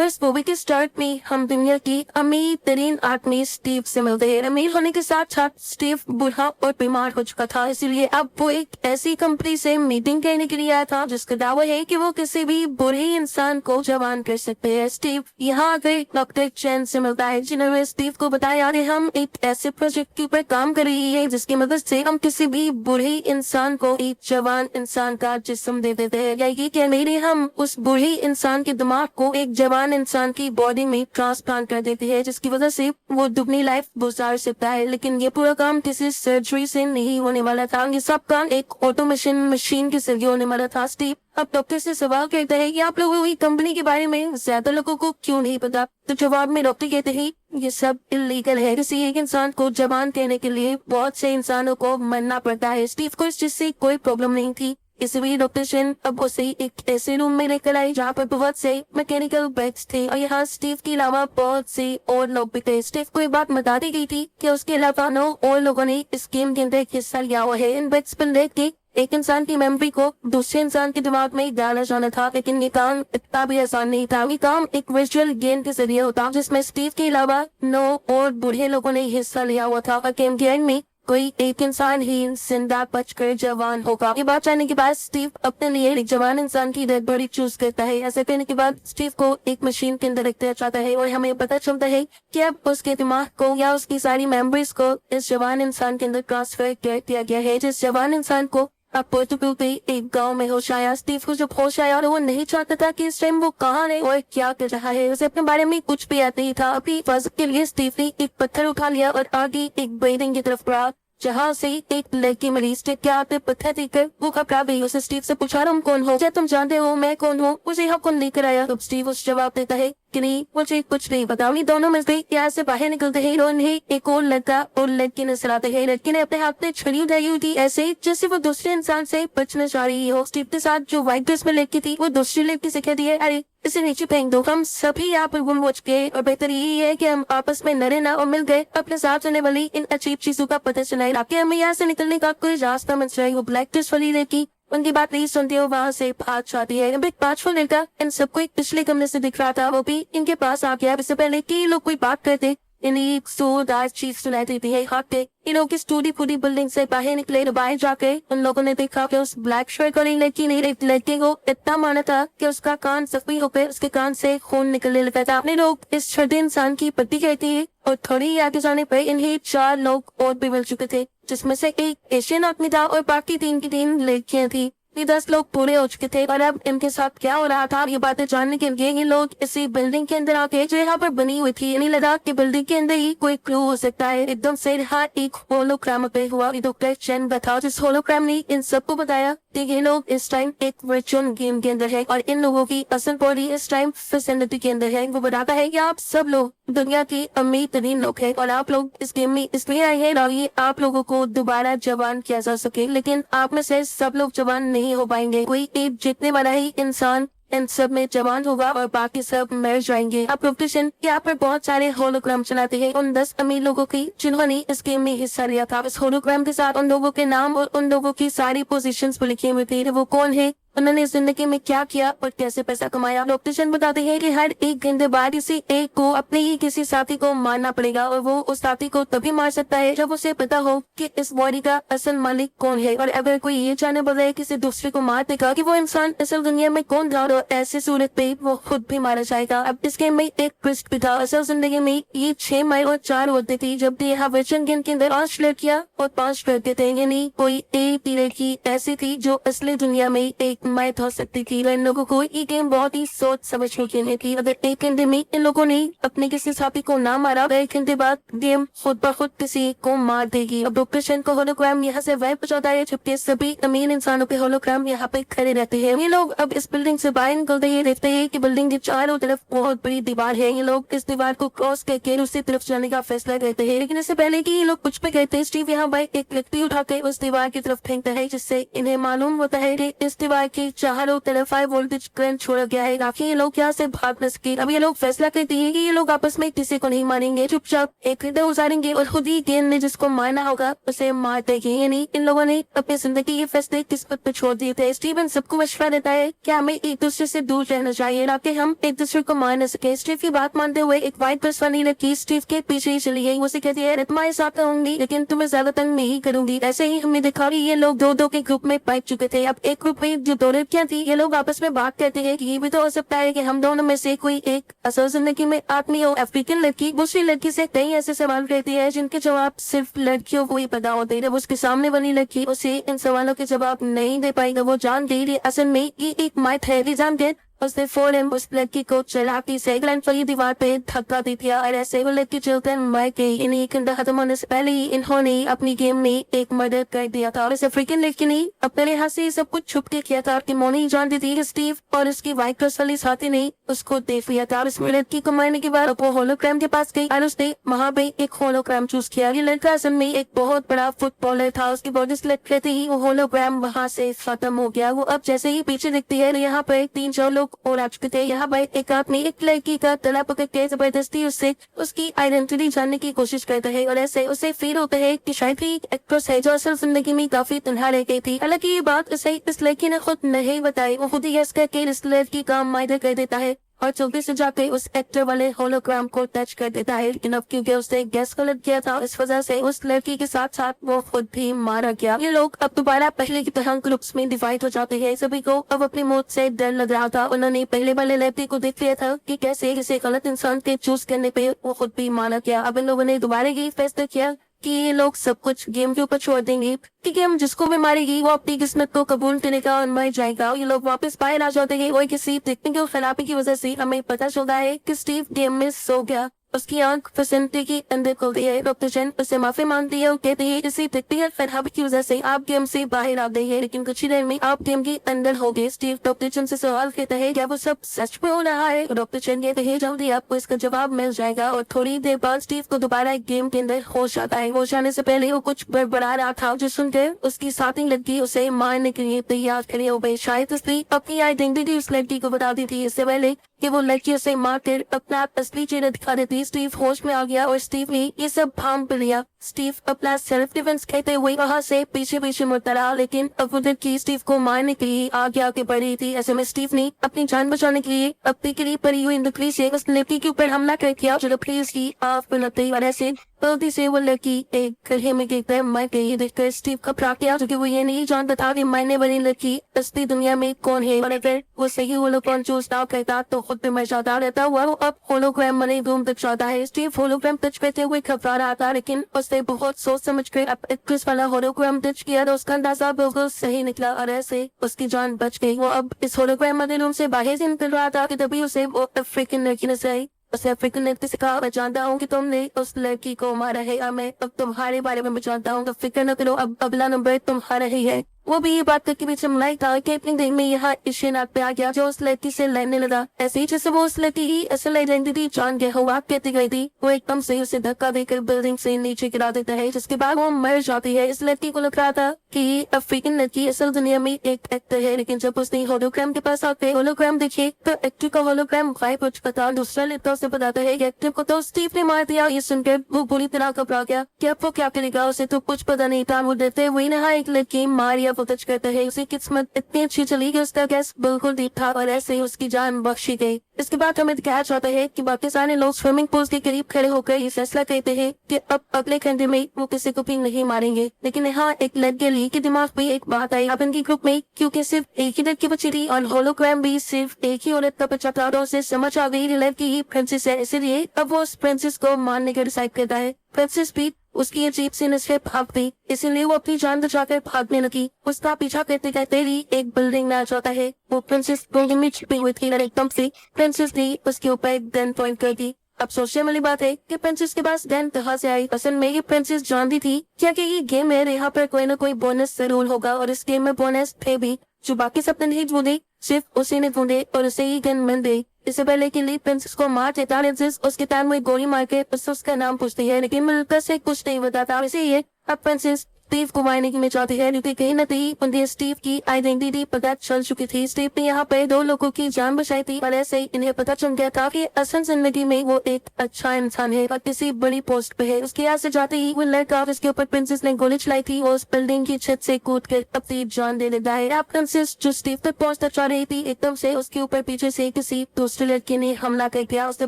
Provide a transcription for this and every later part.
Viewers, movie के start में हम दुनिया की अमीर तरीन आदमी स्टीव से मिलते हैं। अमीर होने के साथ साथ स्टीव बूढ़ा और बीमार हो चुका था, इसीलिए अब वो एक ऐसी कंपनी से मीटिंग करने के लिए आया था जिसका दावा है कि वो किसी भी बुरे इंसान को जवान कर सकते हैं। स्टीव यहाँ आकर डॉक्टर चैन से मिलता है, जिन्होंने स्टीव को बताया कि हम एक ऐसे प्रोजेक्ट के ऊपर काम कर रही है जिसकी मदद से हम किसी भी बुरे इंसान को एक जवान इंसान का जिस्म दे देते हैं। यही कहने लिए हम उस बुरे इंसान के दिमाग को एक जवान इंसान की बॉडी में ट्रांसप्लांट कर देते हैं, जिसकी वजह से वो दुगनी लाइफ गुजार सकता है। लेकिन ये पूरा काम किसी सर्जरी से नहीं होने वाला था, ये सब काम एक ऑटोमेशन मशीन के जरिए होने वाला था। स्टीव अब डॉक्टर से सवाल करता है कि आप लोगों की कंपनी के बारे में ज्यादा लोगों को क्यों नहीं पता। तो जवाब में डॉक्टर कहते हैं ये सब इलीगल है, किसी एक इंसान को जवान कहने के लिए बहुत से इंसानों को मरना पड़ता है। स्टीव को इस चीज से कोई प्रॉब्लम नहीं थी, इसलिए डॉक्टर चेन अब उसे एक ऐसे रूम में लेकर आई जहाँ पर बहुत से मैकेनिकल बेड्स थे और यहाँ स्टीव के अलावा बहुत से और लोग भी थे। स्टीव को एक बात बता दी गई थी कि उसके अलावा 9 और लोगों ने इस गेम के अंदर हिस्सा लिया हुआ है। इन बेड्स पर लेट के एक इंसान की मेमोरी को दूसरे इंसान के दिमाग में डाला जाना था, लेकिन ये काम इतना भी आसान नहीं था। ये काम एक वर्चुअल गेम के जरिए होता जिसमें स्टीव के अलावा 9 और बूढ़े लोगों ने हिस्सा लिया हुआ था और गेम के एंड में कोई एक इंसान ही जिंदा बचकर जवान होगा। ये बात जानने के बाद स्टीव अपने लिए एक जवान इंसान की डेड बॉडी चूज करता है। ऐसे करने के बाद स्टीव को एक मशीन के अंदर रखना चाहता है और हमें पता चलता है कि अब उसके दिमाग को या उसकी सारी मेमोरीज को इस जवान इंसान के अंदर ट्रांसफर कर दिया गया है। जिस जवान इंसान को अब पोर्टुगल के एक गांव में होश आया। स्टीव को जब होश आया और वो नहीं चाहता था कि इस टाइम वो कहाँ है और क्या कर रहा है, उसे अपने बारे में कुछ भी याद नहीं था। अभी हिफाजत के लिए स्टीव ने एक पत्थर उठा लिया और आगे एक बिल्डिंग की तरफ बढ़ा जहाँ से एक लड़की मरीज थे। क्या आपने पत्थर देखकर वो घबरा गई। उसे स्टीव से पूछा तुम कौन हो, क्या तुम जानते हो मैं कौन हूँ, उसे यहाँ कौन लेकर आया। तब स्टीव उस जवाब देता है कि नहीं मुझे कुछ नहीं पता। उन्हीं दोनों में से यहाँ से बाहर निकलते हैं और उन्हें एक और लड़का और लड़की नजर आते हैं। लड़की ने अपने हाथ में छड़ी उठाई हुई थी ऐसे जैसे वो दूसरे इंसान से बचना चाह रही हो। स्टीव के साथ जो व्हाइट ड्रेस में लड़की थी वो दूसरी लड़की से कहती है अरे इसे नीचे फेंक दो, हम सभी यहाँ पर गुम हो चुके और बेहतर यही है कि हम आपस में लड़े ना और मिल गए अपने साथ रहने वाली इन अजीब चीजों का पता चलाए ताकि हमें यहाँ से निकलने का कोई रास्ता मिल जाए। वो ब्लैक ड्रेस वाली लड़की उनकी बात नहीं सुनती हो, वहाँ से भाग जाती है। अब एक 5 लड़का इन सबको एक पिछले कमरे से दिख रहा था, वो भी इनके पास आ गया। इससे पहले कि लोग कोई बात करते इन्हें एक जोरदार चीज सुनाई देती है। हाथ पे इन लोग इस टूटी फूटी बिल्डिंग से बाहर निकले। बाहर जाके उन लोगों ने देखा कि उस ब्लैक शर्ट वाली लड़की ने एक लड़के को इतना मारा था कि उसका कान जख्मी होकर उसके कान से खून निकलने लगा था। अपने लोग इस छोटे इंसान की पट्टी कहती है और थोड़ी आगे जाने पर इन्हें 4 लोग और भी मिल चुके थे, जिसमें से एक एशियन आदमी था और बाकी 3 की 3 लड़कियां थी। ये 10 लोग पूरे हो चुके थे और अब इनके साथ क्या हो रहा था ये बातें जानने के लिए ये लोग इसी बिल्डिंग के अंदर आके जो यहाँ पर बनी हुई थी यानी लद्दाख की बिल्डिंग के अंदर ही कोई क्लू हो सकता है। एकदम से यहाँ एक होलोग्राम पे हुआ। डॉक्टर चेन बताओ जिस होलोग्राम ने इन सबको बताया कि ये लोग इस टाइम एक वर्चुअल गेम के अंदर है और इन लोगों की असल बॉडी इस टाइम फैसिलिटी के अंदर है। वो बताता है कि आप सब लोग दुनिया के अमीर तरीन लोग हैं और आप लोग इस गेम में इसलिए आए हैं ताकि आप लोगों को दोबारा जवान किया जा सके, लेकिन आप में से सब लोग जवान नहीं हो पाएंगे। कोई एक जीतने वाला ही इंसान इन सब में जवान होगा और बाकी सब मर जाएंगे। अब प्रोफेशन यहाँ पर बहुत सारे होलोग्राम चलाते हैं उन 10 अमीर लोगों की जिन्होंने इस गेम में हिस्सा लिया था। इस होलोग्राम के साथ उन लोगों के नाम और उन लोगों की सारी पोजीशंस पर लिखे हुए थे, वो कौन है, उन्होंने जिंदगी में क्या किया और कैसे पैसा कमाया। डॉक्टर चंद बताते हैं कि हर एक घंटे बाद किसी एक को अपने ही किसी साथी को मारना पड़ेगा और वो उस साथी को तभी मार सकता है जब उसे पता हो कि इस बॉडी का असल मालिक कौन है। और अगर कोई ये जानने बजाय किसी दूसरे को मार देगा कि वो इंसान असल दुनिया में कौन था और ऐसी सूरत पे वो खुद भी मारा जाएगा। अब इस गेम में एक ट्विस्ट भी था। असल जिंदगी में ये 6 मर्द और 4 औरतें थी, जबकि यहाँ वर्चुअल गेम के अंदर 5 लड़कियां और 5 लड़के थे, यानी कोई एक लड़की ऐसी थी जो असली दुनिया में एक मर्द हो सकती थी। इन लोगों को ये गेम बहुत ही सोच समझ के खेलनी थी। अगर 1 घंटे में इन लोगों ने अपने किसी साथी को ना मारा, 1 घंटे बाद गेम खुद ब खुद किसी को मार देगी। अब डॉक्टर चंद को होलोग्राम यहाँ से वह पहुंचाता है जबकि सभी अमीर इंसानों के होलोग्राम यहाँ पे खड़े रहते हैं। ये लोग अब इस बिल्डिंग से बाहर निकलते ही देखते हैं कि बिल्डिंग के चारों तरफ बहुत बड़ी दीवार है। ये लोग इस दीवार को क्रॉस करके दूसरी तरफ जाने का फैसला करते हैं, लेकिन इससे पहले कि ये लोग कुछ भी कहते हैं स्टीव यहाँ पर एक लकड़ी उठाकर उस दीवार की तरफ फेंकता है, जिससे इन्हें मालूम होता है कि इस दीवार कि चारों तरफ हाई वोल्टेज करंट छोड़ा गया है ताकि ये लोग यहाँ से भाग न सके। अब ये लोग फैसला करते हैं कि ये लोग आपस में किसी को नहीं मारेंगे, चुपचाप एक इधर उतारेंगे और खुद ही गेंद ने जिसको मारना होगा उसे मार देंगे। यानी इन लोगों ने अपनी जिंदगी के फैसले किस्मत पे छोड़ दिए थे। स्टीवन सबको मशवरा देता है कि हमें एक दूसरे से दूर रहना चाहिए ताकि हम एक दूसरे को मार न सके। स्टीव की बात मानते हुए एक वाइट बस वाली लड़की स्टीव के पीछे ही चली गई। उसे कहती है तुम्हारे साथ रहूंगी लेकिन तुम्हें ज्यादा तंग नहीं करूंगी। ऐसे ही हमने देखा कि ये लोग दो दो के ग्रुप में बैठ चुके थे। अब एक ग्रुप में जो दो लड़कियां थी ये लोग आपस में बात करते हैं कि ये भी तो हो सकता है कि हम दोनों में से कोई एक असल जिंदगी में आदमी हो। अफ्रीकन लड़की दूसरी लड़की से कई ऐसे सवाल करती है जिनके जवाब सिर्फ लड़कियों को ही पता होते हैं। जब उसके सामने वाली लड़की उसे इन सवालों के जवाब नहीं दे पाएगा वो जान गई असल में ये एक माइट है। जान गए उसने फौरन उस लड़की को चलाकी से वाली दीवार पे धक्का दे दिया और ऐसे वो लड़की चलकर मर गई। इन्हीं खत्म होने से पहले ही इन्होंने अपनी गेम में एक मर्डर कर दिया था और इस अफ्रीकन लड़की ने अपने लिहाज से सब कुछ छुप के किया था कि मोनी जानती थी कि स्टीव और उसकी वाइट क्रॉस वाली साथी ने उसको देख लिया था। इस लड़की को मारने के बाद वो होलोग्राम के पास गई और उसने वहाँ पे एक होलोग्राम चूज किया। ये लड़का असल में एक बहुत बड़ा फुटबॉलर था। उसकी बॉडी सेलेक्ट करते ही वो होलोग्राम वहाँ से खत्म हो गया। वो अब जैसे ही पीछे दिखती है यहाँ पर 3-4 लोग और आ चुके थे। यहाँ पर एक आदमी एक लड़की का गला पकड़ के जबरदस्ती उससे उसकी आइडेंटिटी जानने की कोशिश करता है और ऐसे उसे फील होता है कि शायद ही एक एक्ट्रेस है जो असल जिंदगी में काफी तन्हा रह गई थी। हालांकि ये बात उसे इस लड़की ने खुद नहीं बताई। वो खुद ही गैस करके इस लड़की का माइंड कर देता है और जल्दी से जाके उस एक्टर वाले होलोग्राम को टच कर देता है। लेकिन अब क्योंकि उसने गैस गलत किया था इस वजह से उस लड़की के साथ साथ वो खुद भी मारा गया। ये लोग अब दोबारा पहले की तरह ग्रुप्स में डिवाइड हो जाते हैं। सभी को अब अपनी मौत से डर लग रहा था। उन्होंने पहले वाले लड़की को देख लिया था कि कैसे किसी गलत इंसान के चूज करने पे वो खुद भी मारा गया। अब इन लोगों ने दोबारा ये फैसला किया कि ये लोग सब कुछ गेम के ऊपर छोड़ देंगे कि गेम जिसको भी मारेगी वो अपनी किस्मत को कबूल करेगा और मर जाएगा। ये लोग वापस बाहर आ जाते हैं और किसी टेक्निकल खराबी की वजह से हमें पता चलता है कि स्टीव गेम में सो गया। उसकी आंख फसंती के अंदर खुलती है। डॉक्टर चैन उससे माफी मांगती है और कहते हैं इसी टेक्निकल खराबी की वजह से आप गेम से बाहर आ गए हैं लेकिन कुछ ही देर में आप गेम के अंदर हो गए। स्टीव डॉक्टर चैन से सवाल करता है क्या वो सब सच में हो रहा है। डॉक्टर चैन कहते हैं जल्दी आपको इसका जवाब मिल जाएगा और थोड़ी देर बाद स्टीव को दोबारा गेम के अंदर होश आता है। होश आने से पहले वो कुछ बड़बड़ा रहा था जो सुनकर उसकी साथी लड़की उसे मारने के लिए तैयार खड़ी हो गई। शायद उसने अपनी आइडेंटिटी उस लड़की को बता दी थी इससे पहले कि वो लड़की उसे मारकर अपना असली चेहरा दिखा देती। स्टीव होश में आ गया और स्टीव ने ये सब भांप लिया। स्टीव अपना सेल्फ डिफेंस कहते हुए वहाँ से पीछे पीछे मुड़ता रहा लेकिन अब वो लड़की स्टीव को मारने के लिए आगे बढ़ रही थी। ऐसे में स्टीव ने अपनी जान बचाने के लिए अपनी के लिए पड़ी हुई लकड़ी से उस लड़की के ऊपर हमला कर दिया जो लकड़ी उसकी आग पर लगती वजह से जल्दी से वो लड़की एक गड्ढे में गिरकर मर गई। देखकर स्टीव घबरा गया क्योंकि वो ये नहीं जानता था कि मरने वाली लड़की असली दुनिया में कौन है और अगर वो सही होलोग्राम चूज ना करता तो खुद पे मर जाता। रहता हुआ वो अब होलोग्राम वाले रूम तक जाता है। स्टीव होलोग्राम टच करते हुए घबरा रहा था लेकिन उसने बहुत सोच समझ कर अब एक्ट्रेस वाला होलोग्राम टच किया तो उसका अंदाजा बिल्कुल सही निकला और ऐसे उसकी जान बच गई। वो अब इस होलोग्राम वाले रूम से बाहर से निकल रहा था कि तभी उसे वो अफ्रीकन लड़की नजर आई। उसे अफ्रीकन लड़की से कहा मैं जानता हूँ कि तुमने उस लड़की को मारा है और मैं अब तुम्हारे बारे में जानता हूँ तो फिक्र न करो अब अगला नंबर तुम्हारा ही है। वो भी ये बात करके पीछे मलाई था कि अपनी दिन में यहाँ इस नाक पे आ गया जो उस लड़की से लड़ने लगा। ऐसे ही जैसे वो उस लड़की की असल आइडेंटिटी जान गया हुआ कहती गई थी वो एकदम से उसे धक्का देकर बिल्डिंग से नीचे गिरा देता है जिसके बाद वो मर जाती है। इस लड़की को लग रहा था कि अफ्रीकन लड़की असल दुनिया में एक एक्टर है लेकिन जब उसने होलोग्राम के पास आके होलोग्राम देखे तो एक्टर का होलोग्राम गायब हो चुका था। दूसरा लड़का उसे बताता है कि एक्टर को तो स्टीव ने मार दिया। ये सुनकर वो बुरी तरह घबरा गया कि अब वो क्या करेगा। उसे तो कुछ पता नहीं था। वो डरते हुए यहाँ एक लड़की मारिया वो टच करता है। उसकी किस्मत इतनी अच्छी चली कि उसका गैस बिल्कुल ठीक था और ऐसे ही उसकी जान बख्शी गई। इसके बाद हमें दिखाया जाता है कि बाकी सारे लोग स्विमिंग पूल के करीब खड़े होकर ये फैसला करते हैं कि अब अगले घंटे में वो किसी को भी नहीं मारेंगे। लेकिन यहाँ एक लड़के ली के दिमाग में एक बात आई। अब इनकी ग्रुप में क्योंकि सिर्फ एक ही लड़की बची थी और होलोग्राम भी सिर्फ एक ही औरत का बचा था तो उसे समझ आ गई लड़की ही प्रिंसेस है इसलिए अब वो उस प्रिंसेस को मारने का डिसाइड करता है। प्रिंसेस भी उसकी अजीब सी नजरें भाग गई इसलिए वो अपनी जान बचाकर भागने लगी। उसका पीछा करते करते ही एक बिल्डिंग में आ जाता है। वो प्रिंसेस बिल्डिंग में छिपी हुई थी और एकदम से प्रिंसेस ने उसके ऊपर एक गन पॉइंट कर दी। अब सोचने वाली बात है कि प्रिंसेस के पास गन कहाँ से आई। असल में ये प्रिंसेस जानती थी क्या कि ये गेम है यहाँ पर कोई न कोई बोनस जरूर होगा और इस गेम में बोनस थे भी जो बाकी सबने नहीं ढूंढे सिर्फ उसी ने ढूंढे और उसे ही गन मिल गई। इससे पहले के लिए प्रिंसेस को मार देता प्रिंसेस उसके कान में गोली मार के उसका नाम पूछती है लेकिन मिलकर से कुछ नहीं बताता। इसीलिए अब प्रिंसेस स्टीव को मारने की में चाहती है, क्योंकि कहीं न कहीं उन्हें स्टीव की आइडेंटिटी पता चल चुकी थी। स्टीव ने यहाँ पे 2 लोगों की जान बचाई थी, पर ऐसे ही इन्हें पता चल गया था कि असल जिंदगी में वो एक अच्छा इंसान है और किसी बड़ी पोस्ट पे है। उसके यहाँ से जाते ही वो लड़का जिसके ऊपर प्रिंसेस ने गोली चलाई थी, वो उस बिल्डिंग की छत से कूद कर अपनी जान दे देता है। अब प्रिंसेस जो स्टीव तक पहुंचना चाह रही थी, एकदम से उसके ऊपर पीछे से किसी दूसरे लड़के ने हमला कर दिया। उसने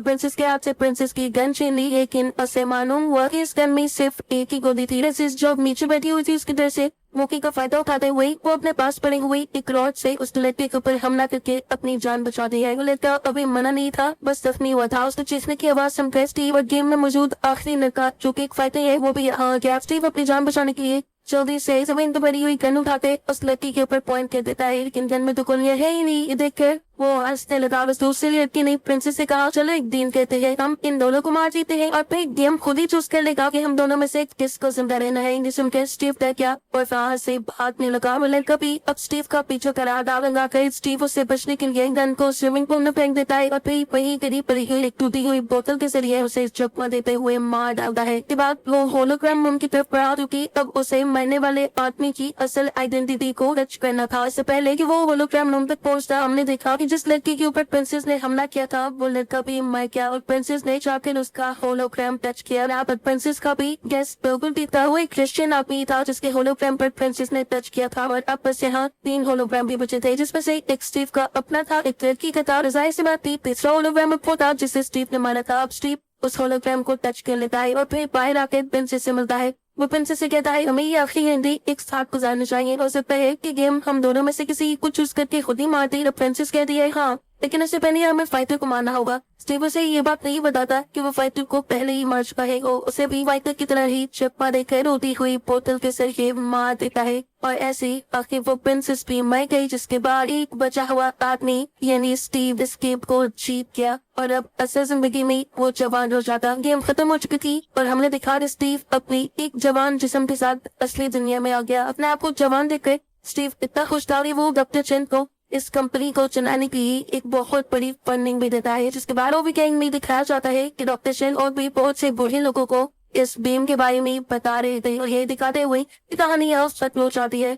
प्रिंसेस के हाथ से प्रिंसेस की गन छीन ली, लेकिन उसे मालूम हुआ कि इस गन में सिर्फ एक ही गोली थी। प्रिंसेस जो नीचे बैठी हुई थी उसकी डर से मौके का फायदा उठाते हुए वो अपने पास पड़ी हुई एक रॉड से उस लड़के के ऊपर हमला करके अपनी जान बचा दी है। वो लड़का अभी मना नहीं था, बस जख्मी हुआ था। उसने चीखने की आवाज सुनकर स्टीव और गेम में मौजूद आखिरी लड़का जो कि एक फाइटर है वो भी यहाँ आ गया। स्टीव अपनी जान बचाने के लिए जल्दी से जमीन पर पड़ी हुई गन उठाते उस लड़की के ऊपर पॉइंट कर देता है, लेकिन गन में तो गोलियां है ही नहीं। ये देखकर वो हंसने लगा। बस दूसरी लड़की ने प्रिंसेस से कहा, चलो एक दिन कहते हैं हम इन दोनों को मार देते हैं और फिर गेम खुद ही चूज कर लेगा कि हम दोनों में से किसको जिंदा रहना है। इन्हें सुनकर स्टीव डर गया और वहां से भागने लगा। वो लड़का भी अब स्टीव का पीछा करा डालेगा कर स्टीव उससे बचने के लिए गन को स्विमिंग पूल में फेंक देता है और फिर वही करीब पड़ी हुई एक टूटी हुई बोतल के जरिए उसे चकमा देते हुए मार डालता है। के बाद वो होलोग्राम रूम की तरफ बढ़ा, क्योंकि अब उसे मरने वाले आदमी की असल आइडेंटिटी को रच करना था। इससे पहले कि वो होलोग्राम रूम तक पहुंचता, हमने देखा कि जिस लड़की के ऊपर प्रिंसेस ने हमला किया था वो लड़का भी मर गया और प्रिंसेस ने जाकर उसका होलोग्राम टच किया। यहाँ पर प्रिंसेस का भी गैस बिल्कुल पीता हुआ एक क्रिश्चियन आदमी था जिसके होलोग्राम पर प्रिंसेस ने टच किया था। और अब बस यहाँ 3 होलोग्राम भी बचे थे, जिसमें से एक स्टीव का अपना था, एक लड़की का था। जाहिर सी बात थी तीसरा होलोग्राम वो था जिसे स्टीव ने मारा था। अब स्टीव उस होलोग्राम को टच कर लेता है और फिर बाहर आकर प्रिंसेस से मिलता है। वो प्रिंसेस से कहता है हमें ये आखिरी जिंदगी एक साथ गुजारना चाहिए। हो सकता है कि गेम हम दोनों में से किसी को चूज करके खुद ही मार दी। तो प्रिंसेस कहती है हाँ, लेकिन इससे पहले हमें फाइटर को मारना होगा। स्टीव उसे ये बात नहीं बताता कि वो फाइटर को पहले ही मार चुका है। वो उसे भी फाइटर की तरह ही चप्पा देकर रोती हुई बोतल के जरिए मार देता है और ऐसे ही आखिर वो प्रिंसेस भी मर गई, जिसके बाद एक बचा हुआ आदमी यानी स्टीव एस्केप को जीत गया और अब असल जिंदगी में वो जवान हो जाता। गेम खत्म हो चुकी थी और हमने दिखा स्टीव अपनी एक जवान जिस्म के साथ असली दुनिया में आ गया। अपने आप को जवान देखकर स्टीव इतना खुश था कि वो डॉक्टर चेन को इस कंपनी को चलाने की एक बहुत बड़ी फंडिंग भी देता है, जिसके बाद भी गैंग में दिखाया जाता है कि डॉक्टर चेन और भी बहुत से बूढ़े लोगों को इस बीम के बारे में बता रहे थे और ये दिखाते हुए कि कहानी अब सच हो जाती है।